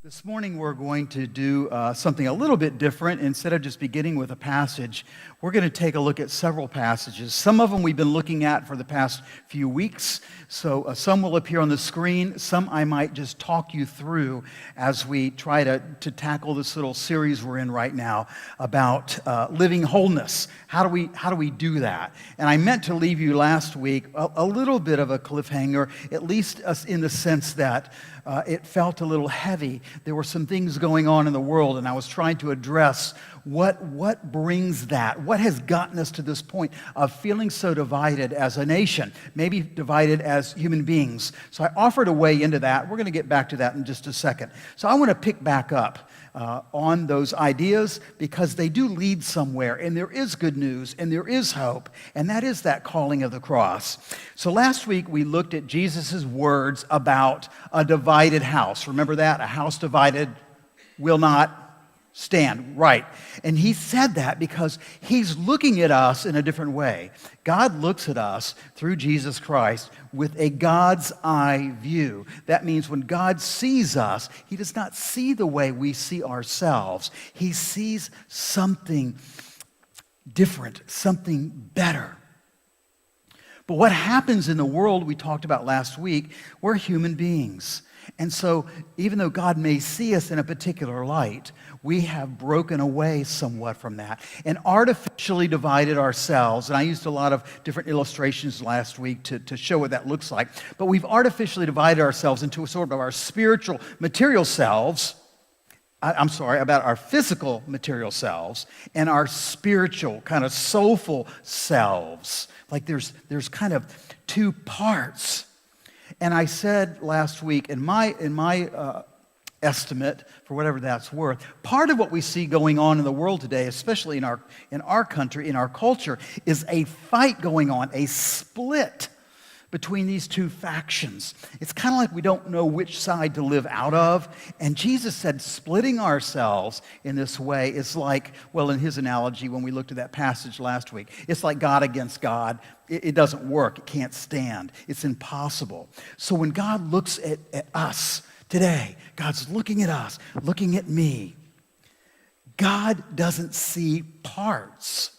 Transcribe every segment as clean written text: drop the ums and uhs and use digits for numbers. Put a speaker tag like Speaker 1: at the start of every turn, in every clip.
Speaker 1: This morning we're going to do something a little bit different. Instead of just beginning with a passage, we're going to take a look at several passages. Some of them we've been looking at for the past few weeks, so some will appear on the screen. Some I might just talk you through as we try to tackle this little series we're in right now about living wholeness. How do we do that? And I meant to leave you last week a little bit of a cliffhanger, at least in the sense that it felt a little heavy. There were some things going on in the world, and I was trying to address what brings that. What has gotten us to this point of feeling so divided as a nation, maybe divided as human beings. So I offered a way into that. We're going to get back to that in just a second. So I want to pick back up on those ideas because they do lead somewhere, and there is good news, and there is hope, and that is that calling of the cross. So last week we looked at Jesus' words about a divided house. Remember that? A house divided will not stand. Right. And he said that because he's looking at us in a different way. God looks at us through Jesus Christ with a God's eye view. That means when God sees us, he does not see the way we see ourselves. He sees something different, something better. But what happens in the world we talked about last week, we're human beings. And so even though God may see us in a particular light, we have broken away somewhat from that and artificially divided ourselves. And I used a lot of different illustrations last week to show what that looks like. But we've artificially divided ourselves into a sort of our spiritual material selves. About our physical material selves and our spiritual, kind of soulful selves. Like there's kind of two parts. And I said last week, in my estimate, for whatever that's worth, part of what we see going on in the world today, especially in our country, in our culture, is a fight going on, a split between these two factions. It's kind of like we don't know which side to live out of. And Jesus said splitting ourselves in this way is like, well, in his analogy, when we looked at that passage last week, it's like God against God. It doesn't work. It can't stand. It's impossible. So when God looks at us today, God's looking at us, looking at me. God doesn't see parts.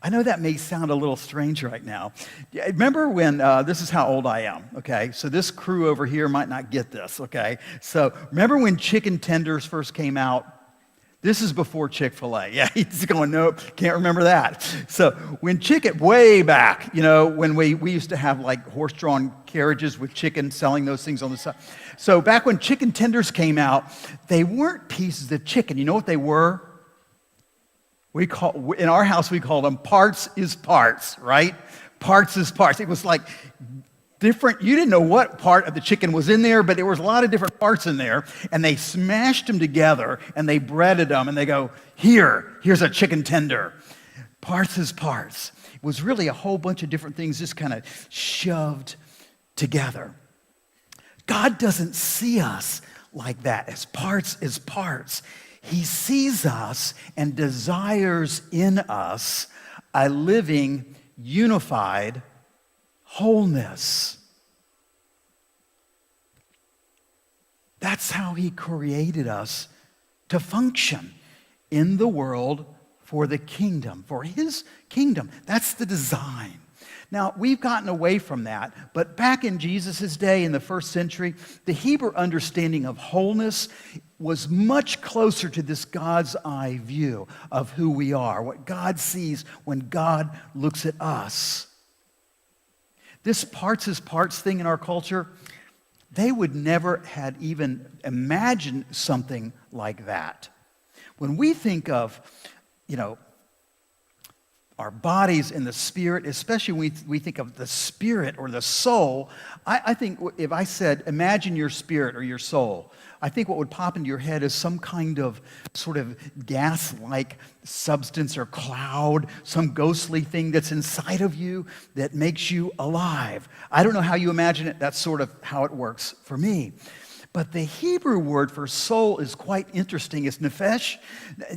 Speaker 1: I know that may sound a little strange right now. Remember when, this is how old I am, okay? So this crew over here might not get this, okay? So remember when chicken tenders first came out? This is before Chick-fil-A. Yeah, he's going, nope, can't remember that. So when chicken, way back, when we used to have like horse-drawn carriages with chicken, selling those things on the side. So back when chicken tenders came out, they weren't pieces of chicken. You know what they were? In our house, we called them parts is parts, right? Parts is parts. It was like different. You didn't know what part of the chicken was in there, but there was a lot of different parts in there. And they smashed them together, and they breaded them, and they go, here's a chicken tender. Parts is parts. It was really a whole bunch of different things just kind of shoved together. God doesn't see us like that, as parts is parts. He sees us and desires in us a living, unified wholeness. That's how he created us to function in the world for the kingdom, for his kingdom. That's the design. Now, we've gotten away from that, but back in Jesus' day, in the first century, the Hebrew understanding of wholeness was much closer to this God's eye view of who we are, what God sees when God looks at us. This parts is parts thing in our culture, they would never had even imagined something like that. When we think of, our bodies and the spirit, especially when we think of the spirit or the soul, I think if I said, imagine your spirit or your soul, I think what would pop into your head is some kind of sort of gas-like substance or cloud, some ghostly thing that's inside of you that makes you alive. I don't know how you imagine it. That's sort of how it works for me. But the Hebrew word for soul is quite interesting. It's nephesh,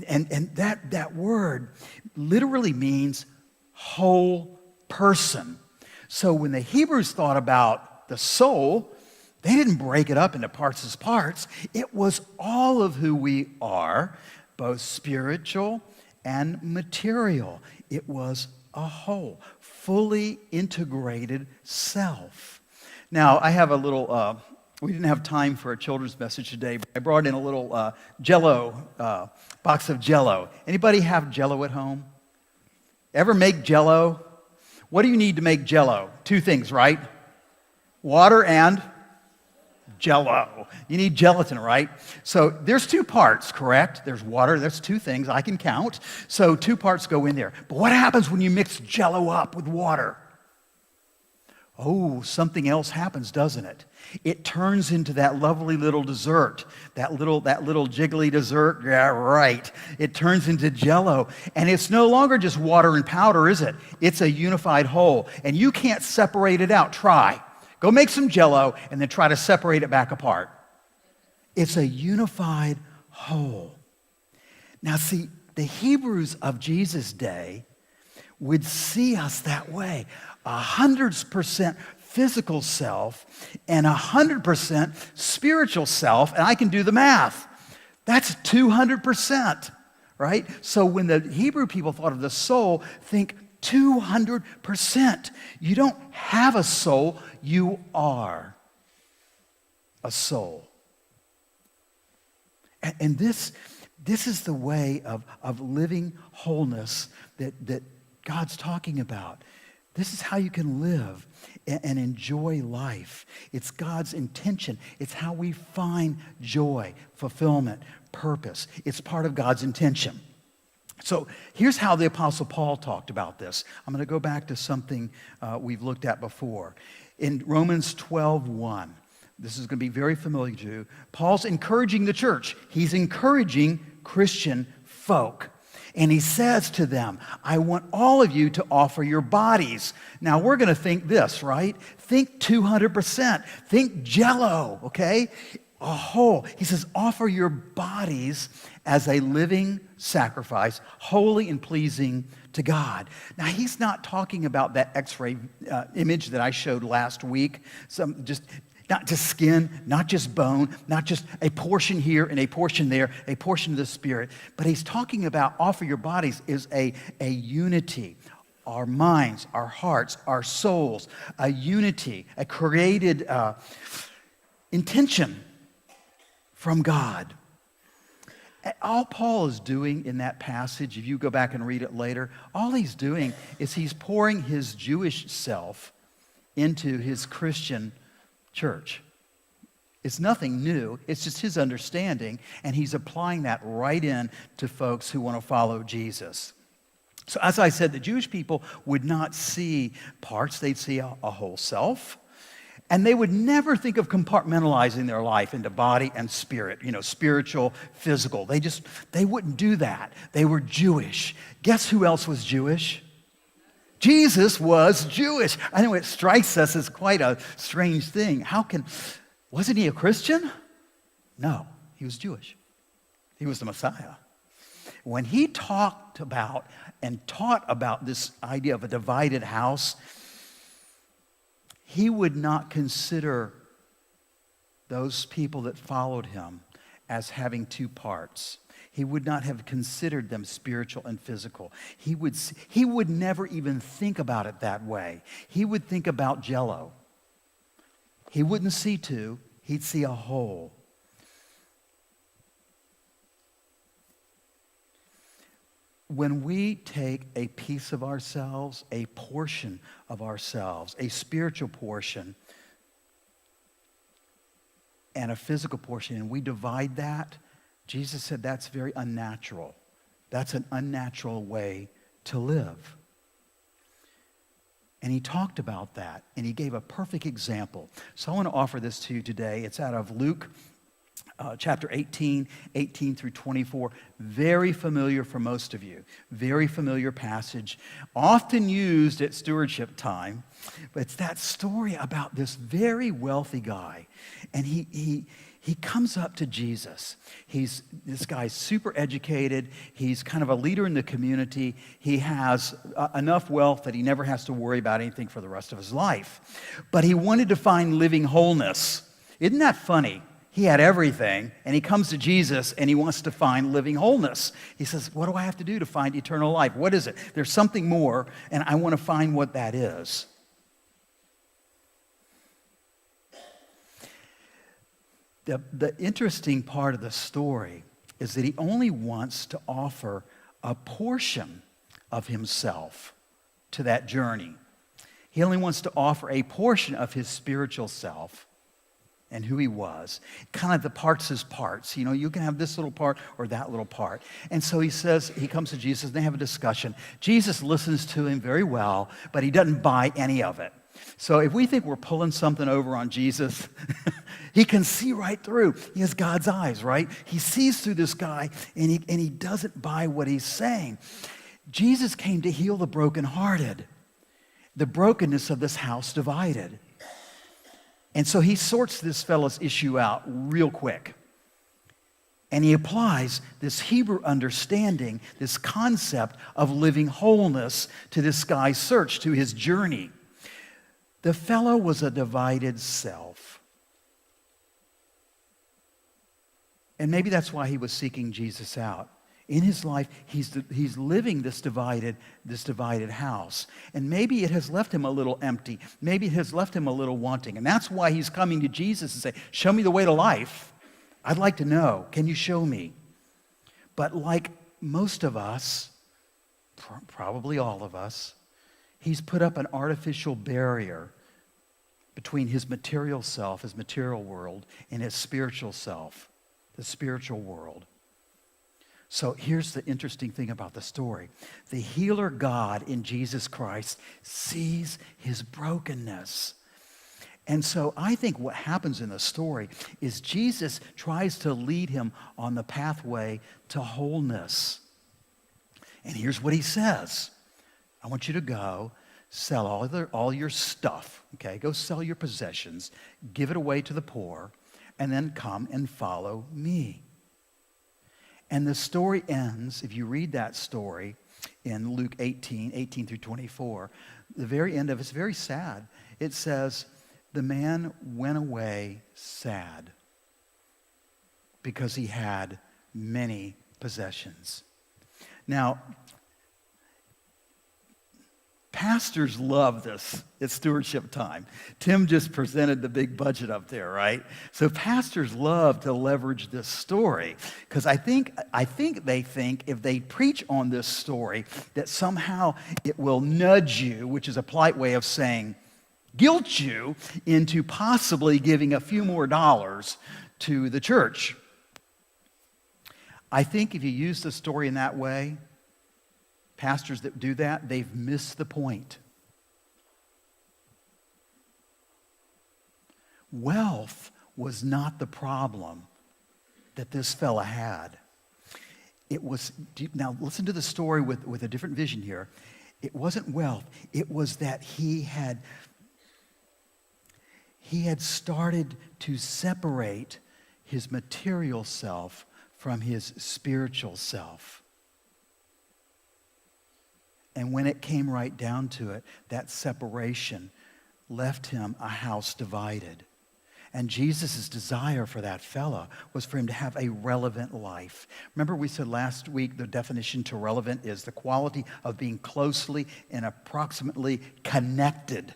Speaker 1: and that word literally means whole person. So when the Hebrews thought about the soul, They didn't break it up into parts as parts. It was all of who we are, both spiritual and material. It was a whole, fully integrated self. Now, I have a little, we didn't have time for a children's message today, but I brought in a little Jell-O, box of Jell-O. Anybody have Jell-O at home? Ever make Jell-O? What do you need to make Jell-O? Two things, right? Water and Jell-O. You need gelatin, right? So there's two parts, correct? There's water, that's two things I can count. So two parts go in there. But what happens when you mix Jell-O up with water? Oh, something else happens, doesn't it? It turns into that lovely little dessert, that little jiggly dessert. Yeah, right. It turns into Jell-O, and it's no longer just water and powder, is it? It's a unified whole, and you can't separate it out. Try. Go make some Jell-O and then try to separate it back apart. It's a unified whole. Now, see, the Hebrews of Jesus' day would see us that way. 100% physical self and 100% spiritual self, and I can do the math. That's 200%, right? So when the Hebrew people thought of the soul, think 200%. You don't have a soul, you are a soul. And this is the way of living wholeness that God's talking about. This is how you can live and enjoy life. It's God's intention. It's how we find joy, fulfillment, purpose. It's part of God's intention. So here's how the Apostle Paul talked about this. I'm going to go back to something we've looked at before. In Romans 12:1, this is going to be very familiar to you. Paul's encouraging the church. He's encouraging Christian folk. And he says to them, I want all of you to offer your bodies. Now, we're going to think this, right? Think 200%. Think Jell-O, okay? A whole. He says, offer your bodies as a living sacrifice, holy and pleasing to God. Now, he's not talking about that X-ray image that I showed last week. Not just skin, not just bone, not just a portion here and a portion there, a portion of the spirit. But he's talking about offer your bodies is a unity. Our minds, our hearts, our souls, a unity, a created intention from God. All Paul is doing in that passage, if you go back and read it later, all he's doing is he's pouring his Jewish self into his Christian church. It's nothing new. It's just his understanding, and he's applying that right in to folks who want to follow Jesus. So as I said, the Jewish people would not see parts. They'd see a whole self. And they would never think of compartmentalizing their life into body and spirit, spiritual, physical. They wouldn't do that. They were Jewish. Guess who else was Jewish? Jesus was Jewish. I know it strikes us as quite a strange thing. Wasn't he a Christian? No, he was Jewish. He was the Messiah. When he talked about and taught about this idea of a divided house, he would not consider those people that followed him as having two parts. He would not have considered them spiritual and physical. He would never even think about it that way. He would think about Jell-O. He wouldn't see two, he'd see a whole. When we take a piece of ourselves, a portion of ourselves, a spiritual portion, and a physical portion, and we divide that, Jesus said that's very unnatural. That's an unnatural way to live. And he talked about that, and he gave a perfect example. So I want to offer this to you today. It's out of Luke chapter 18 through 24. Very familiar for most of you. Very familiar passage. Often used at stewardship time. But it's that story about this very wealthy guy. And he comes up to Jesus. This guy's super educated. He's kind of a leader in the community. He has enough wealth that he never has to worry about anything for the rest of his life. But he wanted to find living wholeness. Isn't that funny? He had everything, and he comes to Jesus, and he wants to find living wholeness. He says, what do I have to do to find eternal life? What is it? There's something more, and I want to find what that is. The interesting part of the story is that he only wants to offer a portion of himself to that journey. He only wants to offer a portion of his spiritual self and who he was. Kind of the parts as parts. You know, you can have this little part or that little part. And so he says, he comes to Jesus, and they have a discussion. Jesus listens to him very well, but he doesn't buy any of it. So if we think we're pulling something over on Jesus, he can see right through. He has God's eyes, right? He sees through this guy, and he doesn't buy what he's saying. Jesus came to heal the brokenhearted, the brokenness of this house divided. And so he sorts this fellow's issue out real quick. And he applies this Hebrew understanding, this concept of living wholeness to this guy's search, to his journey. The fellow was a divided self. And maybe that's why he was seeking Jesus out. In his life, he's living this divided house. And maybe it has left him a little empty. Maybe it has left him a little wanting. And that's why he's coming to Jesus and say, show me the way to life. I'd like to know. Can you show me? But like most of us, probably all of us, he's put up an artificial barrier between his material self, his material world, and his spiritual self, the spiritual world. So here's the interesting thing about the story. The healer God in Jesus Christ sees his brokenness. And so I think what happens in the story is Jesus tries to lead him on the pathway to wholeness. And here's what he says. I want you to go sell all your stuff, okay? Go sell your possessions, give it away to the poor, and then come and follow me. And the story ends, if you read that story in Luke 18 through 24, the very end of it's very sad. It says, the man went away sad because he had many possessions. Now, pastors love this. It's stewardship time. Tim just presented the big budget up there, right? So pastors love to leverage this story because I think they think if they preach on this story that somehow it will nudge you, which is a polite way of saying guilt you into possibly giving a few more dollars to the church. I think if you use the story in that way, pastors that do that, they've missed the point. Wealth was not the problem that this fella had. It was, now listen to the story with a different vision here. It wasn't wealth. It was that he had started to separate his material self from his spiritual self. And when it came right down to it, that separation left him a house divided. And Jesus' desire for that fella was for him to have a relevant life. Remember we said last week the definition to relevant is the quality of being closely and approximately connected.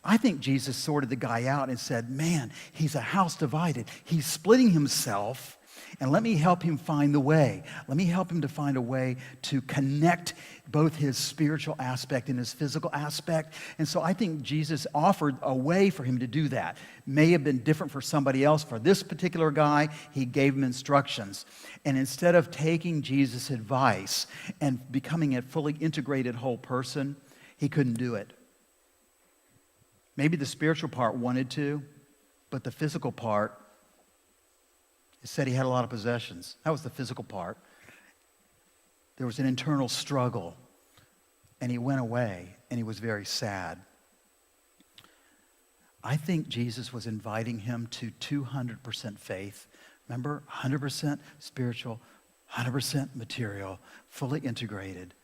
Speaker 1: I think Jesus sorted the guy out and said, man, he's a house divided. He's splitting himself. And let me help him find the way. Let me help him to find a way to connect both his spiritual aspect and his physical aspect. And so I think Jesus offered a way for him to do that. May have been different for somebody else. For this particular guy, he gave him instructions. And instead of taking Jesus' advice and becoming a fully integrated whole person, he couldn't do it. Maybe the spiritual part wanted to, but the physical part, it said he had a lot of possessions. That was the physical part. There was an internal struggle, and he went away, and he was very sad. I think Jesus was inviting him to 200% faith. Remember, 100% spiritual, 100% material, fully integrated.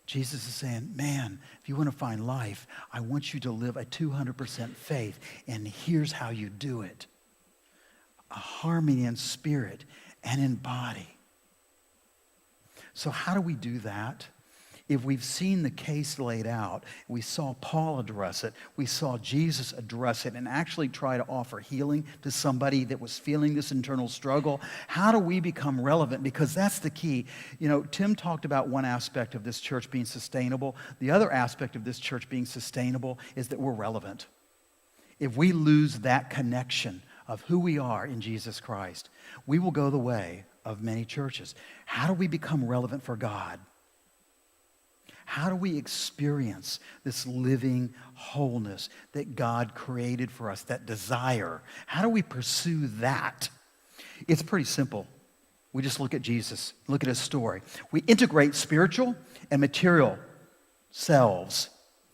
Speaker 1: Jesus is saying, man, if you want to find life, I want you to live a 200% faith, and here's how you do it. a harmony in spirit and in body. So how do we do that? If we've seen the case laid out, we saw Paul address it, we saw Jesus address it, and actually try to offer healing to somebody that was feeling this internal struggle, how do we become relevant? Because that's the key. You know, Tim talked about one aspect of this church being sustainable. The other aspect of this church being sustainable is that we're relevant. If we lose that connection of who we are in Jesus Christ, we will go the way of many churches. How do we become relevant for God? How do we experience this living wholeness that God created for us, that desire? How do we pursue that? It's pretty simple. We just look at Jesus, look at his story. We integrate spiritual and material selves,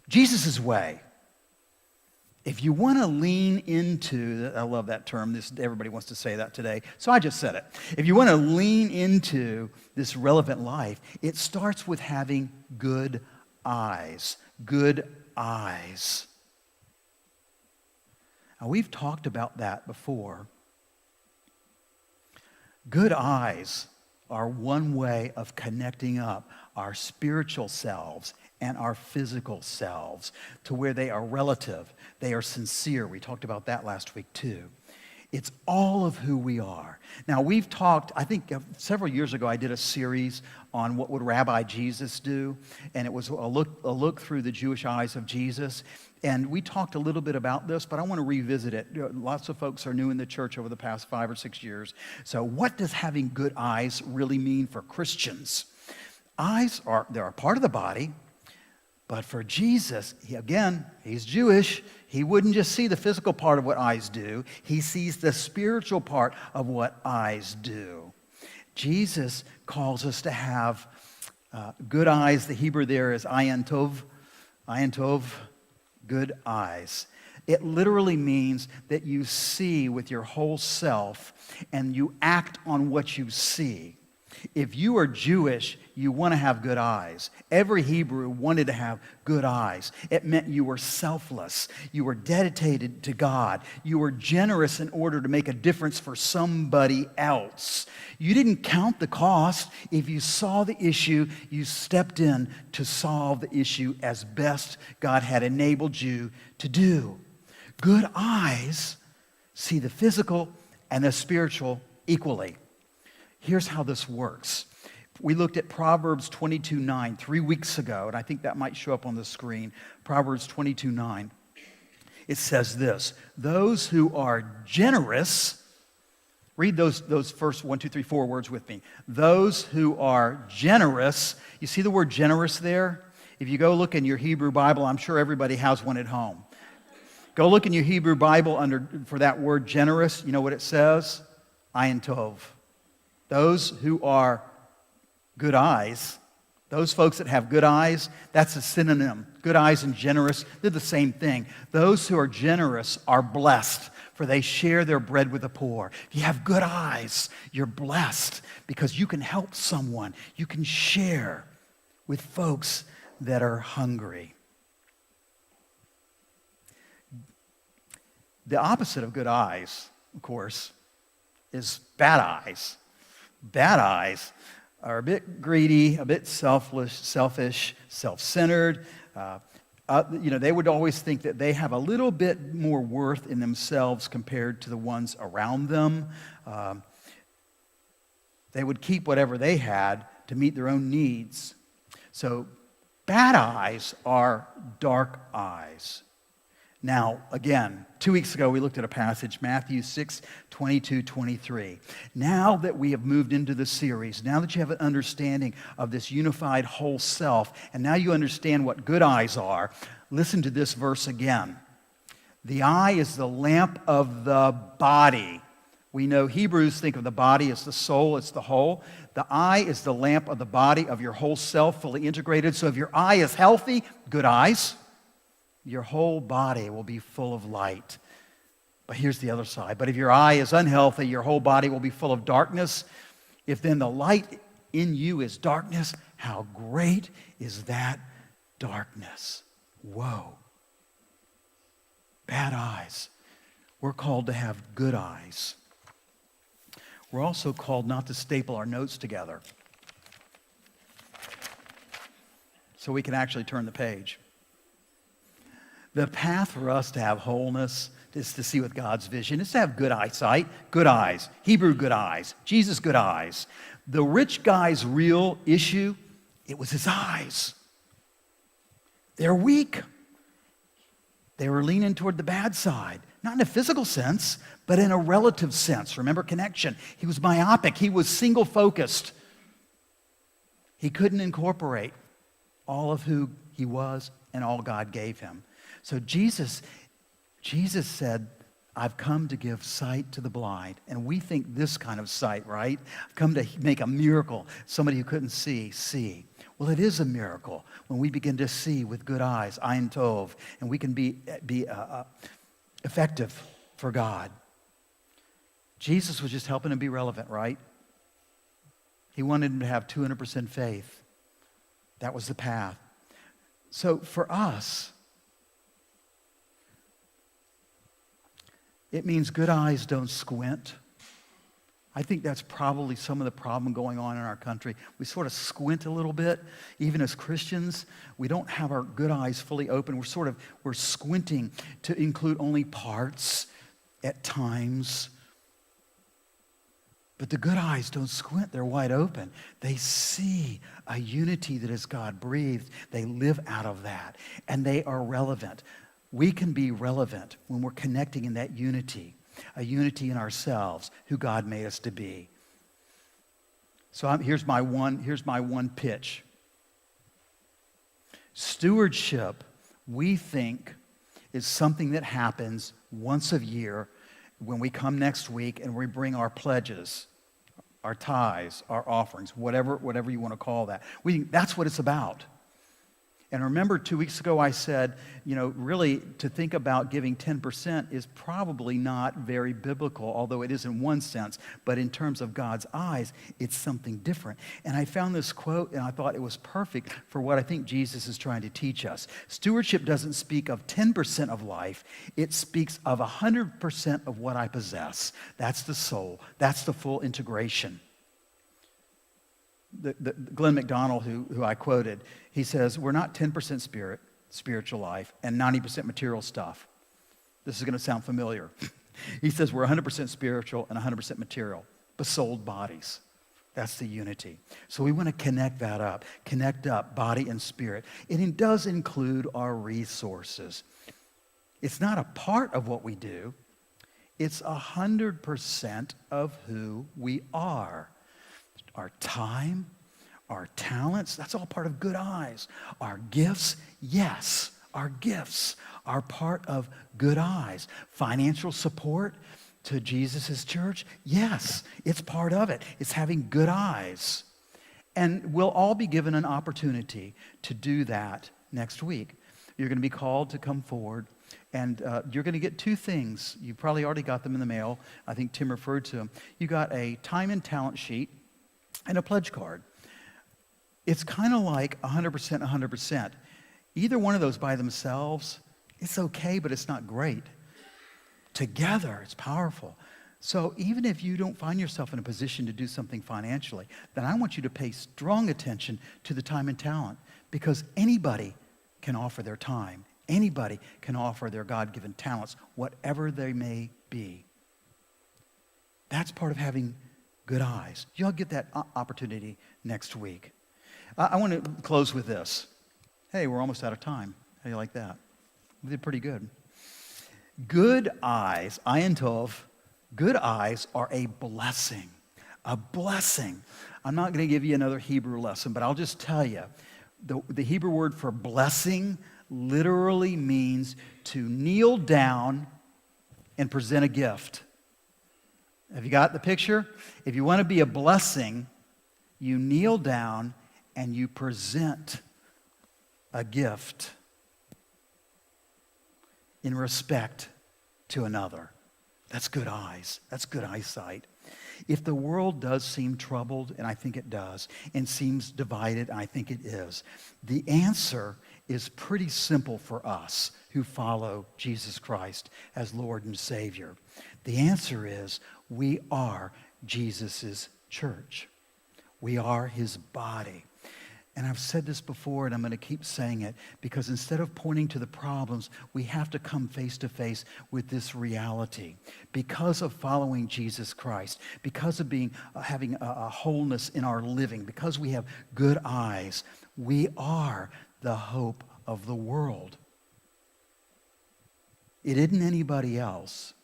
Speaker 1: Jesus' way. If you want to lean into, I love that term, everybody wants to say that today, so I just said it. If you want to lean into this relevant life, it starts with having good eyes. Good eyes. Now, we've talked about that before. Good eyes are one way of connecting up our spiritual selves and our physical selves to where they are relative, they are sincere. We talked about that last week too. It's all of who we are. Now, we've talked, I think several years ago I did a series on what would Rabbi Jesus do, and it was a look through the Jewish eyes of Jesus. And we talked a little bit about this, but I want to revisit it. Lots of folks are new in the church over the past 5 or 6 years. So what does having good eyes really mean for Christians? Eyes they're a part of the body. But for Jesus, he's Jewish. He wouldn't just see the physical part of what eyes do. He sees the spiritual part of what eyes do. Jesus calls us to have good eyes. The Hebrew there is ayin tov, good eyes. It literally means that you see with your whole self and you act on what you see. If you are Jewish, you want to have good eyes. Every Hebrew wanted to have good eyes. It meant you were selfless. You were dedicated to God. You were generous in order to make a difference for somebody else. You didn't count the cost. If you saw the issue, you stepped in to solve the issue as best God had enabled you to do. Good eyes see the physical and the spiritual equally. Here's how this works. We looked at Proverbs 22:9 3 weeks ago, and I think that might show up on the screen. Proverbs 22:9. It says this: those who are generous, read those first 1, 2, 3, 4 words with me. Those who are generous, you see the word generous there? If you go look in your Hebrew Bible, I'm sure everybody has one at home. Go look in your Hebrew Bible for that word generous. You know what it says? Ayin tov. Those who are good eyes, those folks that have good eyes, that's a synonym. Good eyes and generous, they're the same thing. Those who are generous are blessed, for they share their bread with the poor. If you have good eyes, you're blessed because you can help someone. You can share with folks that are hungry. The opposite of good eyes, of course, is bad eyes. Bad eyes are a bit greedy, a bit selfish, self-centered. They would always think that they have a little bit more worth in themselves compared to the ones around them. They would keep whatever they had to meet their own needs. So bad eyes are dark eyes. Now, again, 2 weeks ago we looked at a passage, Matthew 6, 22, 23. Now that we have moved into the series, now that you have an understanding of this unified whole self, and now you understand what good eyes are, listen to this verse again. The eye is the lamp of the body. We know Hebrews think of the body as the soul, it's the whole. The eye is the lamp of the body of your whole self, fully integrated. So if your eye is healthy, good eyes, your whole body will be full of light. But here's the other side. But if your eye is unhealthy, your whole body will be full of darkness. If then the light in you is darkness, how great is that darkness? Whoa. Bad eyes. We're called to have good eyes. we're also called not to staple our notes together, so we can actually turn the page. The path for us to have wholeness is to see with God's vision, is to have good eyesight, good eyes, Hebrew good eyes, Jesus good eyes. The rich guy's real issue, it was his eyes. They're weak. They were leaning toward the bad side, not in a physical sense, but in a relative sense. Remember connection. He was myopic. He was single-focused. He couldn't incorporate all of who he was and all God gave him. So Jesus said, I've come to give sight to the blind. And we think this kind of sight, right? I've come to make a miracle. Somebody who couldn't see. Well, it is a miracle when we begin to see with good eyes, Ayin Tov, and we can be effective for God. Jesus was just helping him be relevant, right? He wanted him to have 200% faith. That was the path. So for us, it means good eyes don't squint. I think that's probably some of the problem going on in our country. We sort of squint a little bit. Even as Christians, we don't have our good eyes fully open. We're squinting to include only parts at times. But the good eyes don't squint. They're wide open. They see a unity that is God-breathed. They live out of that. And they are relevant. We can be relevant when we're connecting in that unity. A unity in ourselves, who God made us to be. So here's my one pitch. Stewardship, we think, is something that happens once a year when we come next week and we bring our pledges, our tithes, our offerings, whatever you want to call that. We think that's what it's about. And remember 2 weeks ago I said, really to think about giving 10% is probably not very biblical, although it is in one sense, but in terms of God's eyes, it's something different. And I found this quote and I thought it was perfect for what I think Jesus is trying to teach us. Stewardship doesn't speak of 10% of life, it speaks of 100% of what I possess. That's the soul, that's the full integration. The Glenn McDonald, who I quoted, he says, we're not 10% spiritual life, and 90% material stuff. This is going to sound familiar. He says we're 100% spiritual and 100% material, but souled bodies. That's the unity. So we want to connect up body and spirit. And it does include our resources. It's not a part of what we do. It's 100% of who we are. Our time, our talents, that's all part of good eyes. Our gifts, yes, our gifts are part of good eyes. Financial support to Jesus' church, yes, it's part of it. It's having good eyes. And we'll all be given an opportunity to do that next week. You're going to be called to come forward, and you're going to get two things. You probably already got them in the mail. I think Tim referred to them. You got a time and talent sheet and a pledge card. It's kind of like 100%, 100%. Either one of those by themselves, it's okay, but it's not great. Together, it's powerful. So even if you don't find yourself in a position to do something financially, then I want you to pay strong attention to the time and talent, because anybody can offer their time. Anybody can offer their God-given talents, whatever they may be. That's part of having good eyes. You'll get that opportunity next week. I want to close with this. Hey, we're almost out of time. How do you like that? We did pretty good. Good eyes, Ayin Tov, good eyes are a blessing. A blessing. I'm not going to give you another Hebrew lesson, but I'll just tell you, the Hebrew word for blessing literally means to kneel down and present a gift. Have you got the picture? If you want to be a blessing, you kneel down and you present a gift in respect to another. That's good eyes. That's good eyesight. If the world does seem troubled, and I think it does, and seems divided, and I think it is, the answer is pretty simple for us who follow Jesus Christ as Lord and Savior. The answer is we are Jesus' church. We are his body. And I've said this before, and I'm going to keep saying it, because instead of pointing to the problems, we have to come face to face with this reality. Because of following Jesus Christ, because of having a wholeness in our living, because we have good eyes, we are the hope of the world. It isn't anybody else.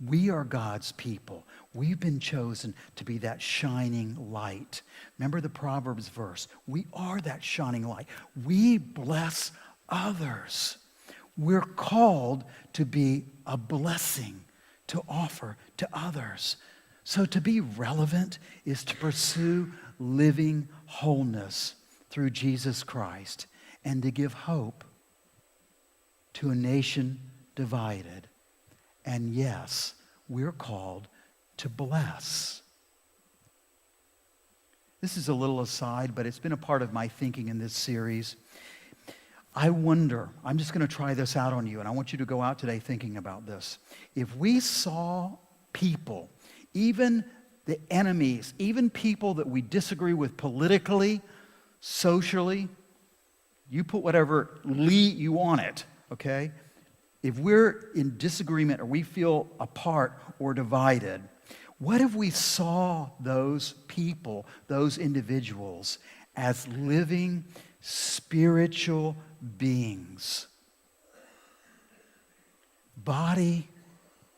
Speaker 1: We are God's people. We've been chosen to be that shining light. Remember the Proverbs verse. We are that shining light. We bless others. We're called to be a blessing to offer to others. So to be relevant is to pursue living wholeness through Jesus Christ and to give hope to a nation divided. And yes, we're called to bless. This is a little aside, but it's been a part of my thinking in this series. I wonder, I'm just going to try this out on you, and I want you to go out today thinking about this. If we saw people, even the enemies, even people that we disagree with politically, socially, you put whatever you on it, okay? If we're in disagreement or we feel apart or divided, what if we saw those people, those individuals, as living spiritual beings? Body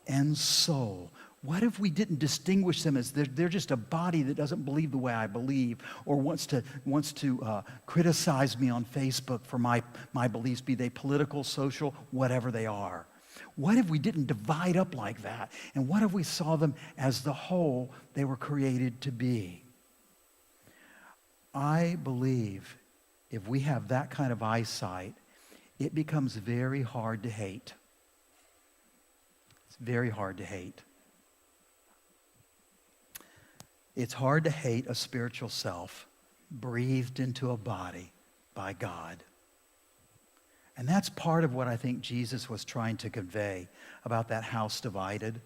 Speaker 1: and soul. What if we didn't distinguish them as they're just a body that doesn't believe the way I believe or wants to criticize me on Facebook for my beliefs, be they political, social, whatever they are? What if we didn't divide up like that? And what if we saw them as the whole they were created to be? I believe if we have that kind of eyesight, it becomes very hard to hate. It's very hard to hate. It's hard to hate a spiritual self breathed into a body by God. And that's part of what I think Jesus was trying to convey about that house divided.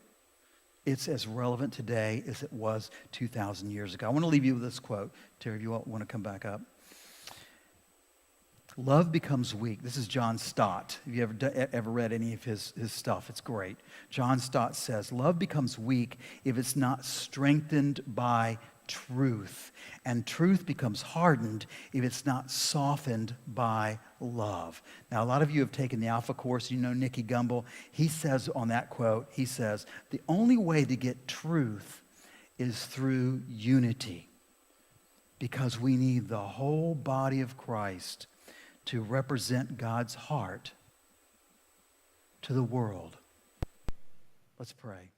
Speaker 1: It's as relevant today as it was 2,000 years ago. I want to leave you with this quote. Terry, if you want to come back up. Love becomes weak. This is John Stott. Have you ever read any of his stuff? It's great. John Stott says, love becomes weak if it's not strengthened by truth. And truth becomes hardened if it's not softened by love. Now, a lot of you have taken the Alpha course. You know Nicky Gumbel. He says on that quote, he says, the only way to get truth is through unity. Because we need the whole body of Christ to represent God's heart to the world. Let's pray.